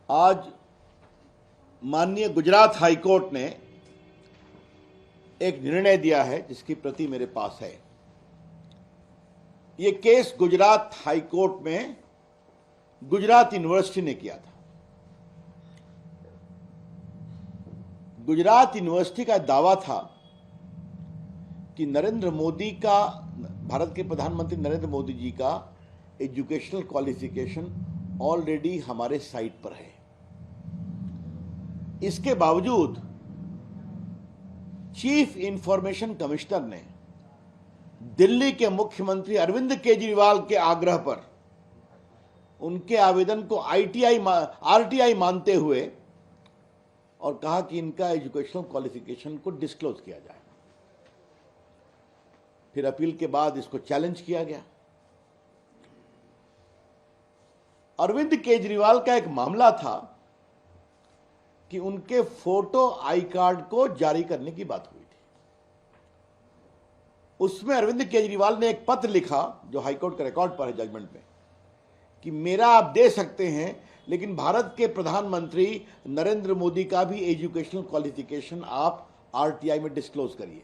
आज माननीय गुजरात हाईकोर्ट ने एक निर्णय दिया है जिसकी प्रति मेरे पास है। ये केस गुजरात हाईकोर्ट में गुजरात यूनिवर्सिटी ने किया था। गुजरात यूनिवर्सिटी का दावा था कि नरेंद्र मोदी का, भारत के प्रधानमंत्री नरेंद्र मोदी जी का एजुकेशनल क्वालिफिकेशन ऑलरेडी हमारे साइट पर है। इसके बावजूद चीफ इंफॉर्मेशन कमिश्नर ने दिल्ली के मुख्यमंत्री अरविंद केजरीवाल के आग्रह पर उनके आवेदन को आरटीआई मानते हुए और कहा कि इनका एजुकेशनल क्वालिफिकेशन को डिस्क्लोज किया जाए। फिर अपील के बाद इसको चैलेंज किया गया। अरविंद केजरीवाल का एक मामला था कि उनके फोटो आई कार्ड को जारी करने की बात हुई थी। उसमें अरविंद केजरीवाल ने एक पत्र लिखा जो हाईकोर्ट के रिकॉर्ड पर है जजमेंट में, कि मेरा आप दे सकते हैं लेकिन भारत के प्रधानमंत्री नरेंद्र मोदी का भी एजुकेशनल क्वालिफिकेशन आप आरटीआई में डिस्क्लोज करिए।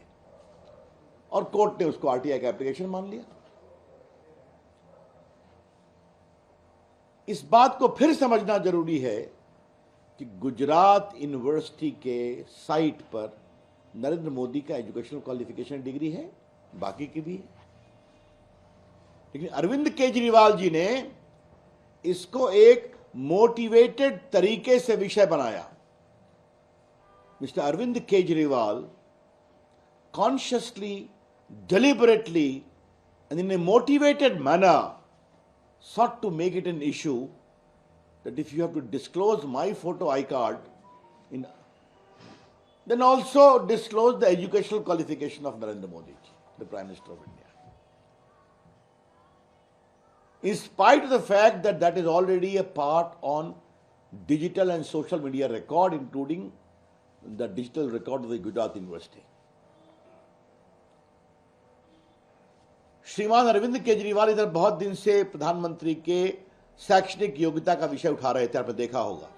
और कोर्ट ने उसको आरटीआई का एप्लीकेशन मान लिया। इस बात को फिर समझना जरूरी है कि गुजरात यूनिवर्सिटी के साइट पर नरेंद्र मोदी का एजुकेशनल क्वालिफिकेशन डिग्री है, बाकी की भी है। लेकिन अरविंद केजरीवाल जी ने इसको एक मोटिवेटेड तरीके से विषय बनाया। Mister Arvind Kejriwal consciously, deliberately, and in a motivated manner sought to make it an issue that if you have to disclose my photo I card, then also disclose the educational qualification of Narendra Modi, the Prime Minister of India. In spite of the fact that that is already a part on digital and social media record, including the digital record of the Gujarat University. श्रीमान अरविंद केजरीवाल इधर बहुत दिन से प्रधानमंत्री के शैक्षणिक योग्यता का विषय उठा रहे थे, आपने देखा होगा।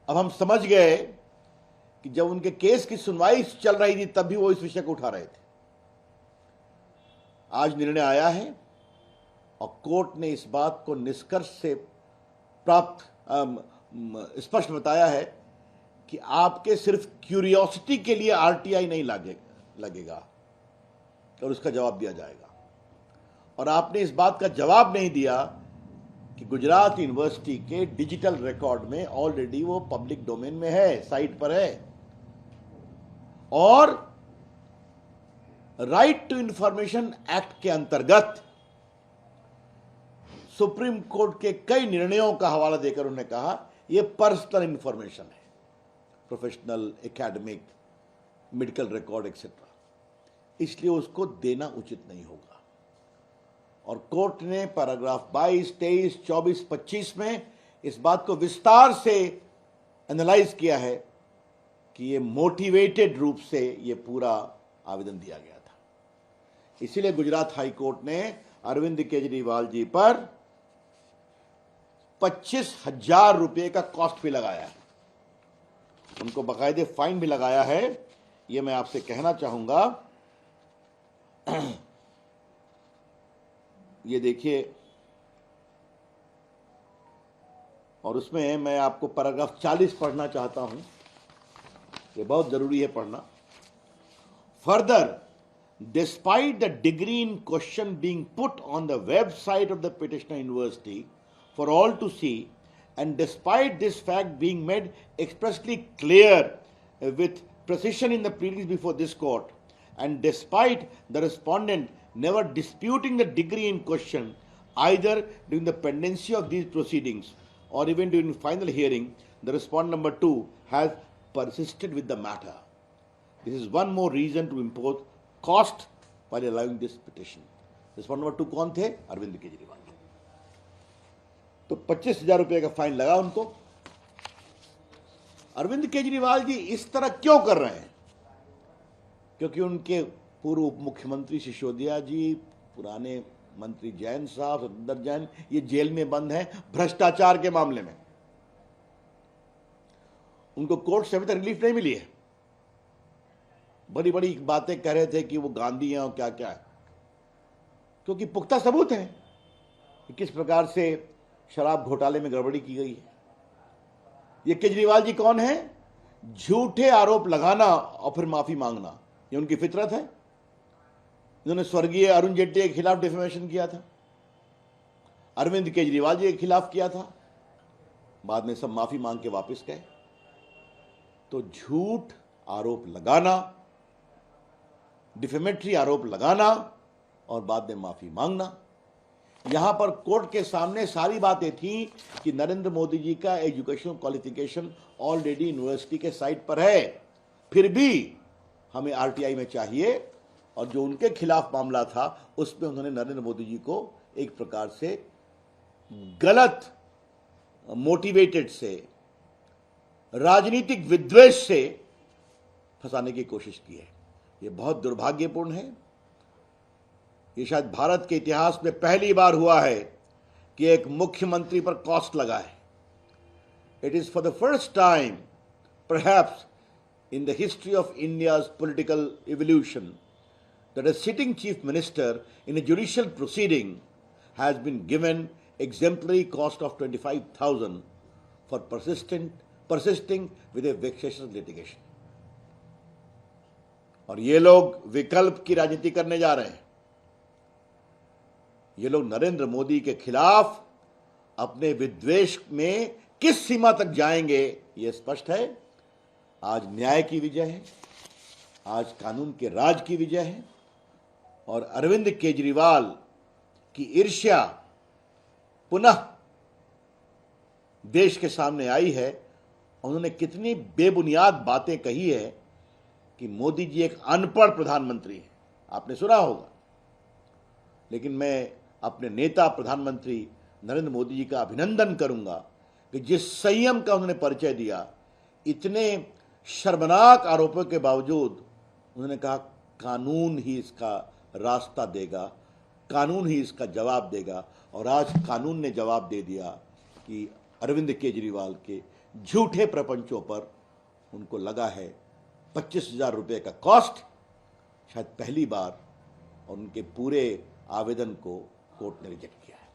अब हम समझ गए कि जब उनके केस की सुनवाई चल रही थी तब भी वो इस विषय को उठा रहे थे। आज निर्णय आया है और कोर्ट ने इस बात को निष्कर्ष से प्राप्त स्पष्ट बताया है कि आपके सिर्फ क्यूरियोसिटी के लिए आरटीआई नहीं लगेगा और उसका जवाब दिया जाएगा। और आपने इस बात का जवाब नहीं दिया कि गुजरात यूनिवर्सिटी के डिजिटल रिकॉर्ड में ऑलरेडी वो पब्लिक डोमेन में है, साइट पर है। और राइट टू इंफॉर्मेशन एक्ट के अंतर्गत सुप्रीम कोर्ट के कई निर्णयों का हवाला देकर उन्होंने कहा यह पर्सनल इंफॉर्मेशन है, professional, academic, medical record etcetera, इसलिए उसको देना उचित नहीं होगा। और कोर्ट ने पैराग्राफ 22, 23, 24, 25 में इस बात को विस्तार से एनालाइज किया है कि ये मोटिवेटेड रूप से ये पूरा आवेदन दिया गया था। इसीलिए गुजरात हाई कोर्ट ने अरविंद केजरीवाल जी पर 25,000 रुपये का कॉस्ट भी लगाया है। उनको बाकायदे फाइन भी लगाया है। ये मैं आपसे कहना चाहूंगा, ये देखिए, और उसमें मैं आपको पैराग्राफ 40 पढ़ना चाहता हूं, ये बहुत जरूरी है पढ़ना। Further, despite the degree in question being put on the website of the petitioner university for all to see, and despite this fact being made expressly clear with precision in the pleadings before this court, and despite the respondent never disputing the degree in question either during the pendency of these proceedings or even during final hearing, the respondent number 2 has persisted with the matter. This is one more reason to impose cost while allowing this petition. Respondent number 2 कौन थे? अरविंद केजरीवाल। तो 25,000 रुपये का fine लगा उनको। अरविंद केजरीवाल जी इस तरह क्यों कर रहे हैं? क्योंकि उनके पूर्व उप मुख्यमंत्री सिसोदिया जी, पुराने मंत्री जैन साहब, सत्येंद्र जैन, ये जेल में बंद हैं भ्रष्टाचार के मामले में। उनको कोर्ट से अभी तक रिलीफ नहीं मिली है। बड़ी बड़ी बातें कह रहे थे कि वो गांधी हैं और क्या क्या है, क्योंकि पुख्ता सबूत है कि किस प्रकार से शराब घोटाले में गड़बड़ी की गई है। ये केजरीवाल जी कौन है? झूठे आरोप लगाना और फिर माफी मांगना, ये उनकी फितरत है। इन्होंने स्वर्गीय अरुण जेटली के खिलाफ डिफेमेशन किया था, अरविंद केजरीवाल जी के खिलाफ किया था, बाद में सब माफी मांग के वापस गए। तो झूठ आरोप लगाना, डिफेमेटरी आरोप लगाना और बाद में माफी मांगना। यहां पर कोर्ट के सामने सारी बातें थी कि नरेंद्र मोदी जी का एजुकेशनल क्वालिफिकेशन ऑलरेडी यूनिवर्सिटी के साइट पर है, फिर भी हमें आरटीआई में चाहिए। और जो उनके खिलाफ मामला था उसमें उन्होंने नरेंद्र मोदी जी को एक प्रकार से गलत मोटिवेटेड से, राजनीतिक विद्वेष से फंसाने की कोशिश की है। यह बहुत दुर्भाग्यपूर्ण है। ये शायद भारत के इतिहास में पहली बार हुआ है कि एक मुख्यमंत्री पर कॉस्ट लगा है। It is for the first time perhaps in the history of India's political evolution that a sitting chief minister in a judicial proceeding has been given exemplary cost of 25,000 for persisting with a vexatious litigation. और ये लोग विकल्प की राजनीति करने जा रहे हैं। ये लोग नरेंद्र मोदी के खिलाफ अपने विद्वेष में किस सीमा तक जाएंगे, यह स्पष्ट है। आज न्याय की विजय है, आज कानून के राज की विजय है। और अरविंद केजरीवाल की ईर्ष्या पुनः देश के सामने आई है। उन्होंने कितनी बेबुनियाद बातें कही है कि मोदी जी एक अनपढ़ प्रधानमंत्री हैं, आपने सुना होगा। लेकिन मैं अपने नेता प्रधानमंत्री नरेंद्र मोदी जी का अभिनंदन करूंगा कि जिस संयम का उन्होंने परिचय दिया, इतने शर्मनाक आरोपों के बावजूद उन्होंने कहा कानून ही इसका रास्ता देगा, कानून ही इसका जवाब देगा। और आज कानून ने जवाब दे दिया कि अरविंद केजरीवाल के झूठे प्रपंचों पर उनको लगा है 25,000 रुपये का कॉस्ट, शायद पहली बार। और उनके पूरे आवेदन को कोर्ट ने रिजेक्ट किया है।